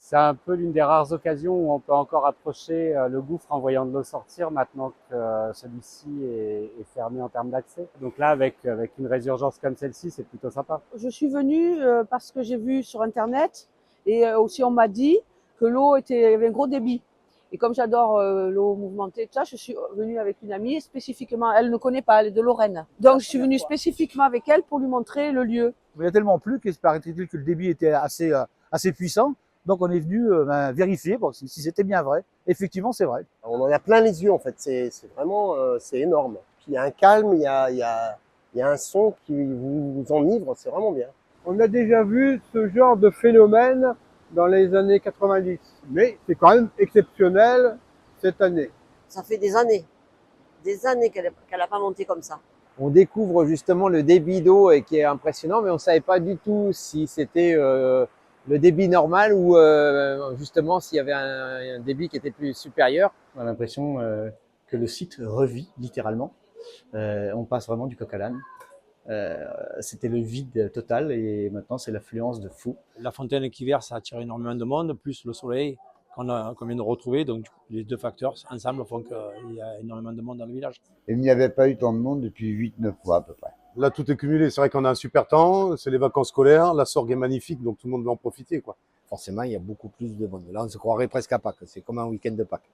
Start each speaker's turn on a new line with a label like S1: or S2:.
S1: C'est un peu l'une des rares occasions où on peut encore approcher le gouffre en voyant de l'eau sortir maintenant que celui-ci est fermé en termes d'accès. Donc là, avec une résurgence comme celle-ci, c'est plutôt sympa.
S2: Je suis venue parce que j'ai vu sur Internet et aussi on m'a dit que il y avait un gros débit. Et comme j'adore l'eau mouvementée, tout ça, je suis venue avec une amie spécifiquement. Elle ne connaît pas, elle est de Lorraine. Donc je suis venue spécifiquement avec elle pour lui montrer le lieu.
S3: Il y a tellement plu qu'il paraît-il que le débit était assez puissant. Donc on est venu vérifier si c'était bien vrai. Effectivement, c'est vrai.
S4: On en a plein les yeux en fait, c'est vraiment c'est énorme. Puis il y a un calme, il y a un son qui vous enivre, c'est vraiment bien.
S5: On a déjà vu ce genre de phénomène dans les années 90, mais c'est quand même exceptionnel cette année.
S6: Ça fait des années qu'elle n'a pas monté comme ça.
S7: On découvre justement le débit d'eau qui est impressionnant, mais on ne savait pas du tout si c'était le débit normal ou justement s'il y avait un débit qui était plus supérieur.
S8: On a l'impression que le site revit littéralement. On passe vraiment du coq à l'âne. C'était le vide total et maintenant c'est l'affluence de fou.
S9: La fontaine qui verse, ça attire énormément de monde, plus le soleil qu'on vient de retrouver. Donc les deux facteurs ensemble font qu'il y a énormément de monde dans le village.
S10: Il n'y avait pas eu tant de monde depuis 8-9 fois à peu près.
S11: Là, tout est cumulé. C'est vrai qu'on a un super temps, c'est les vacances scolaires, la Sorgue est magnifique, donc tout le monde va en profiter, quoi.
S4: Forcément, il y a beaucoup plus de monde. Là, on se croirait presque à Pâques, c'est comme un week-end de Pâques.